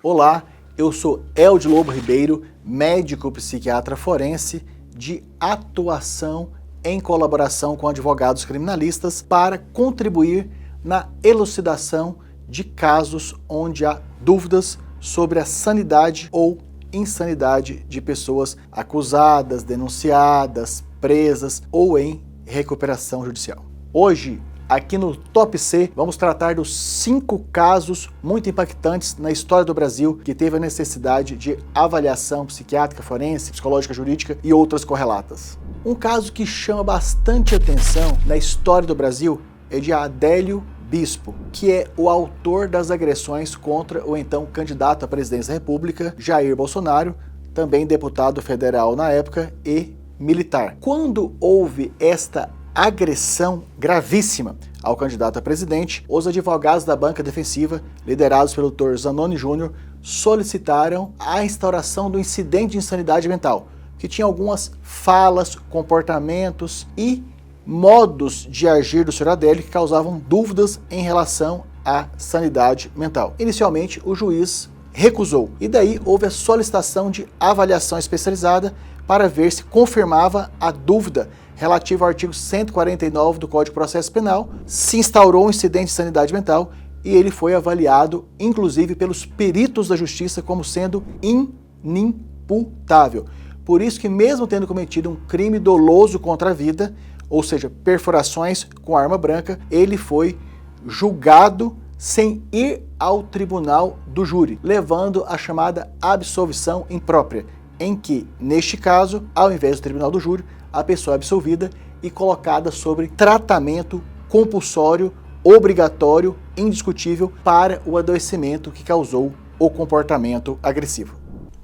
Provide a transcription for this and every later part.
Olá, eu sou Eldio Lobo Ribeiro, médico psiquiatra forense de atuação em colaboração com advogados criminalistas para contribuir na elucidação de casos onde há dúvidas sobre a sanidade ou insanidade de pessoas acusadas, denunciadas, presas ou em recuperação judicial. Hoje, aqui no Top C, vamos tratar dos 5 casos muito impactantes na história do Brasil que teve a necessidade de avaliação psiquiátrica, forense, psicológica, jurídica e outras correlatas. Um caso que chama bastante atenção na história do Brasil é de Adélio Bispo, que é o autor das agressões contra o então candidato à presidência da República, Jair Bolsonaro, também deputado federal na época e militar. Quando houve esta agressão gravíssima ao candidato a presidente, os advogados da banca defensiva, liderados pelo Dr. Zanoni Júnior, solicitaram a instauração do incidente de insanidade mental, que tinha algumas falas, comportamentos e modos de agir do Sr. Adélio que causavam dúvidas em relação à sanidade mental. Inicialmente, o juiz recusou, e daí houve a solicitação de avaliação especializada para ver se confirmava a dúvida relativo ao artigo 149 do Código de Processo Penal, se instaurou um incidente de sanidade mental e ele foi avaliado, inclusive pelos peritos da Justiça, como sendo inimputável. Por isso que, mesmo tendo cometido um crime doloso contra a vida, ou seja, perfurações com arma branca, ele foi julgado sem ir ao tribunal do júri, levando a chamada absolvição imprópria, em que, neste caso, ao invés do tribunal do júri, a pessoa é absolvida e colocada sobre tratamento compulsório, obrigatório, indiscutível para o adoecimento que causou o comportamento agressivo.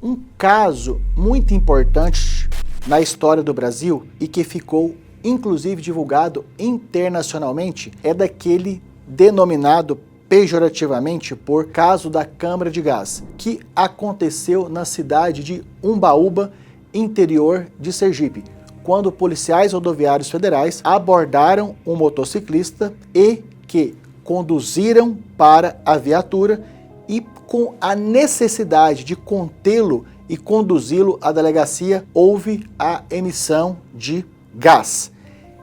Um caso muito importante na história do Brasil e que ficou inclusive divulgado internacionalmente é daquele denominado pejorativamente por caso da Câmara de Gás, que aconteceu na cidade de Umbaúba, interior de Sergipe, quando policiais rodoviários federais abordaram um motociclista e que conduziram para a viatura e, com a necessidade de contê-lo e conduzi-lo à delegacia, houve a emissão de gás.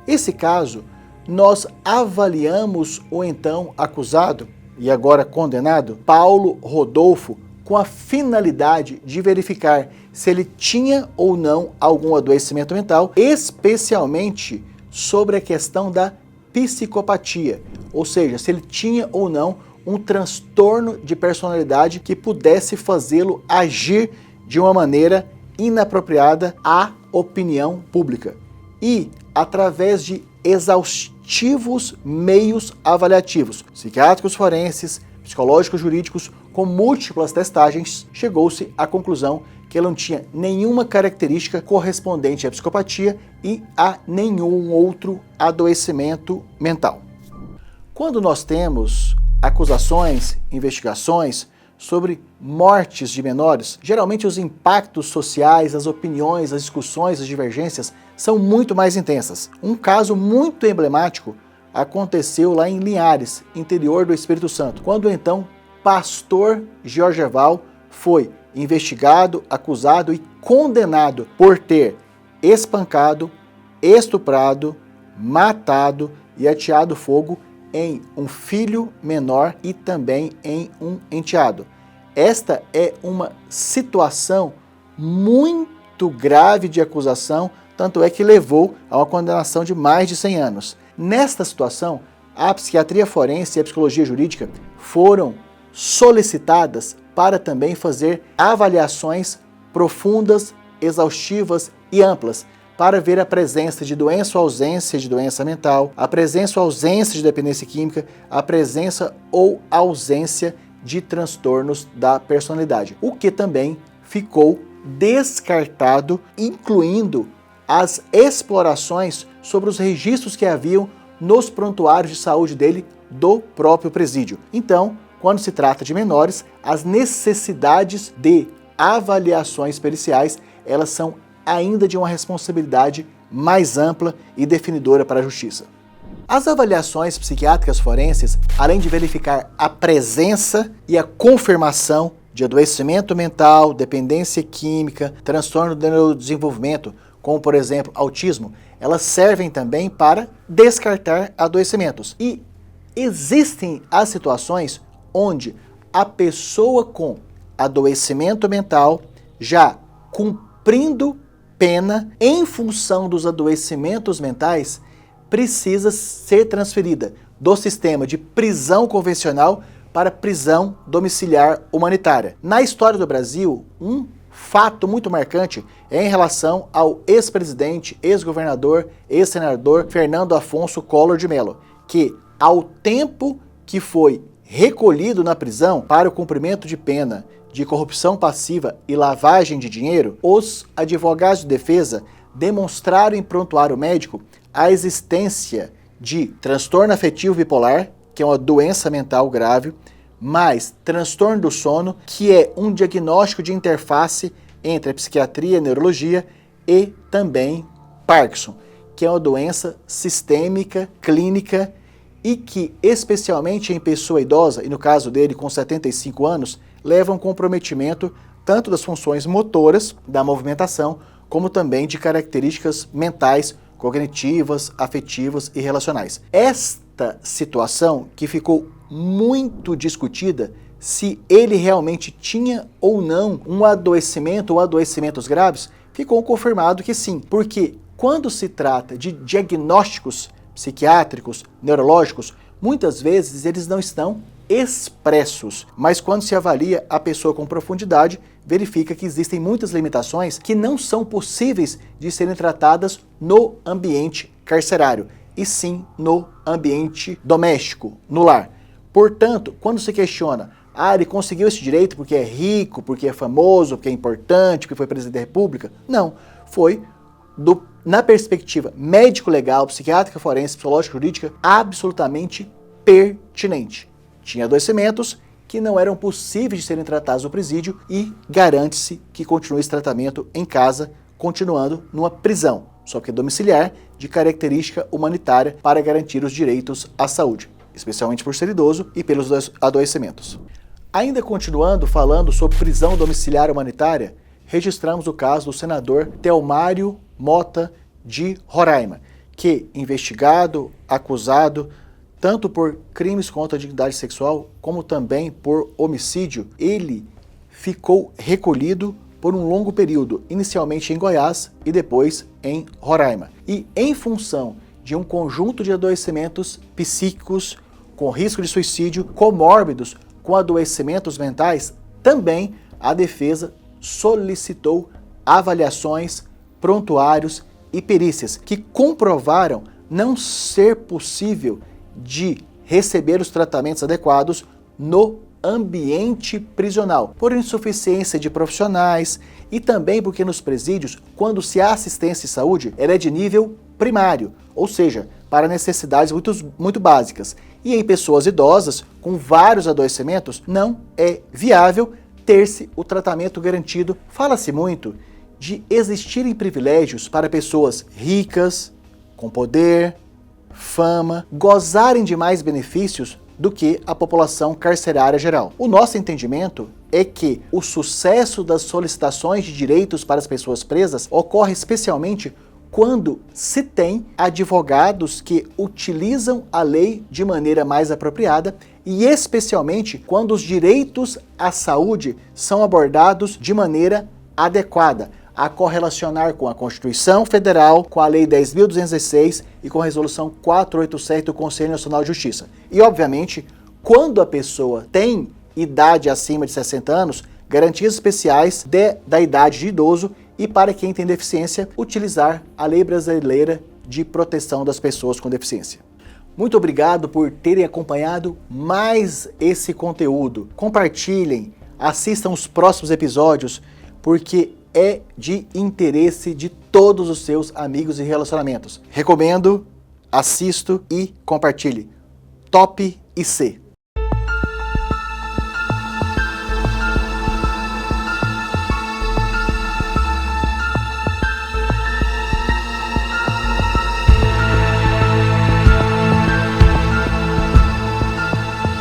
Esse caso, nós avaliamos o então acusado e agora condenado, Paulo Rodolfo, com a finalidade de verificar se ele tinha ou não algum adoecimento mental, especialmente sobre a questão da psicopatia, ou seja, se ele tinha ou não um transtorno de personalidade que pudesse fazê-lo agir de uma maneira inapropriada à opinião pública. E, através de exaustivos meios avaliativos, psiquiátricos forenses, psicológicos jurídicos, com múltiplas testagens, chegou-se à conclusão que ele não tinha nenhuma característica correspondente à psicopatia e a nenhum outro adoecimento mental. Quando nós temos acusações, investigações sobre mortes de menores, geralmente os impactos sociais, as opiniões, as discussões, as divergências são muito mais intensas. Um caso muito emblemático aconteceu lá em Linhares, interior do Espírito Santo, quando então pastor Georgeval foi investigado, acusado e condenado por ter espancado, estuprado, matado e ateado fogo em um filho menor e também em um enteado. Esta é uma situação muito grave de acusação, tanto é que levou a uma condenação de mais de 100 anos. Nesta situação, a psiquiatria forense e a psicologia jurídica foram solicitadas para também fazer avaliações profundas, exaustivas e amplas, para ver a presença de doença ou ausência de doença mental, a presença ou ausência de dependência química, a presença ou ausência de transtornos da personalidade, o que também ficou descartado, incluindo as explorações sobre os registros que haviam nos prontuários de saúde dele do próprio presídio. Então, quando se trata de menores, as necessidades de avaliações periciais, elas são ainda de uma responsabilidade mais ampla e definidora para a justiça. As avaliações psiquiátricas forenses, além de verificar a presença e a confirmação de adoecimento mental, dependência química, transtorno do neurodesenvolvimento, como por exemplo autismo, elas servem também para descartar adoecimentos. E existem as situações onde a pessoa com adoecimento mental, já cumprindo pena em função dos adoecimentos mentais, precisa ser transferida do sistema de prisão convencional para prisão domiciliar humanitária. Na história do Brasil, um fato muito marcante é em relação ao ex-presidente, ex-governador, ex-senador Fernando Afonso Collor de Mello, que ao tempo que foi recolhido na prisão para o cumprimento de pena de corrupção passiva e lavagem de dinheiro, os advogados de defesa demonstraram em prontuário médico a existência de transtorno afetivo bipolar, que é uma doença mental grave, mais transtorno do sono, que é um diagnóstico de interface entre a psiquiatria e a neurologia, e também Parkinson, que é uma doença sistêmica, clínica, e que, especialmente em pessoa idosa, e no caso dele com 75 anos, leva a um comprometimento tanto das funções motoras, da movimentação, como também de características mentais, cognitivas, afetivas e relacionais. Esta situação, que ficou muito discutida se ele realmente tinha ou não um adoecimento ou adoecimentos graves, ficou confirmado que sim, porque quando se trata de diagnósticos psiquiátricos, neurológicos, muitas vezes eles não estão expressos, mas quando se avalia a pessoa com profundidade, verifica que existem muitas limitações que não são possíveis de serem tratadas no ambiente carcerário, e sim no ambiente doméstico, no lar. Portanto, quando se questiona, ele conseguiu esse direito porque é rico, porque é famoso, porque é importante, porque foi presidente da República? Não, foi na perspectiva médico-legal, psiquiátrica, forense, psicológica, jurídica, absolutamente pertinente. Tinha adoecimentos que não eram possíveis de serem tratados no presídio e garante-se que continue esse tratamento em casa, continuando numa prisão, só que domiciliar, de característica humanitária para garantir os direitos à saúde, especialmente por ser idoso e pelos adoecimentos. Ainda continuando falando sobre prisão domiciliar humanitária, registramos o caso do senador Telmário Mota de Roraima, que, investigado, acusado, tanto por crimes contra a dignidade sexual, como também por homicídio, ele ficou recolhido por um longo período, inicialmente em Goiás e depois em Roraima. E em função de um conjunto de adoecimentos psíquicos com risco de suicídio, comórbidos com adoecimentos mentais, também a defesa solicitou avaliações, prontuários e perícias que comprovaram não ser possível de receber os tratamentos adequados no ambiente prisional, por insuficiência de profissionais e também porque nos presídios, quando se há assistência e saúde, ela é de nível primário, ou seja, para necessidades muito básicas. E em pessoas idosas, com vários adoecimentos, não é viável ter-se o tratamento garantido. Fala-se muito de existirem privilégios para pessoas ricas, com poder, fama, gozarem de mais benefícios do que a população carcerária geral. O nosso entendimento é que o sucesso das solicitações de direitos para as pessoas presas ocorre especialmente quando se tem advogados que utilizam a lei de maneira mais apropriada e especialmente quando os direitos à saúde são abordados de maneira adequada, a correlacionar com a Constituição Federal, com a Lei 10.216 e com a Resolução 487 do Conselho Nacional de Justiça. E, obviamente, quando a pessoa tem idade acima de 60 anos, garantias especiais da idade de idoso e, para quem tem deficiência, utilizar a Lei Brasileira de Proteção das Pessoas com Deficiência. Muito obrigado por terem acompanhado mais esse conteúdo. Compartilhem, assistam os próximos episódios, porque é de interesse de todos os seus amigos e relacionamentos. Recomendo, assisto e compartilhe. Top IC.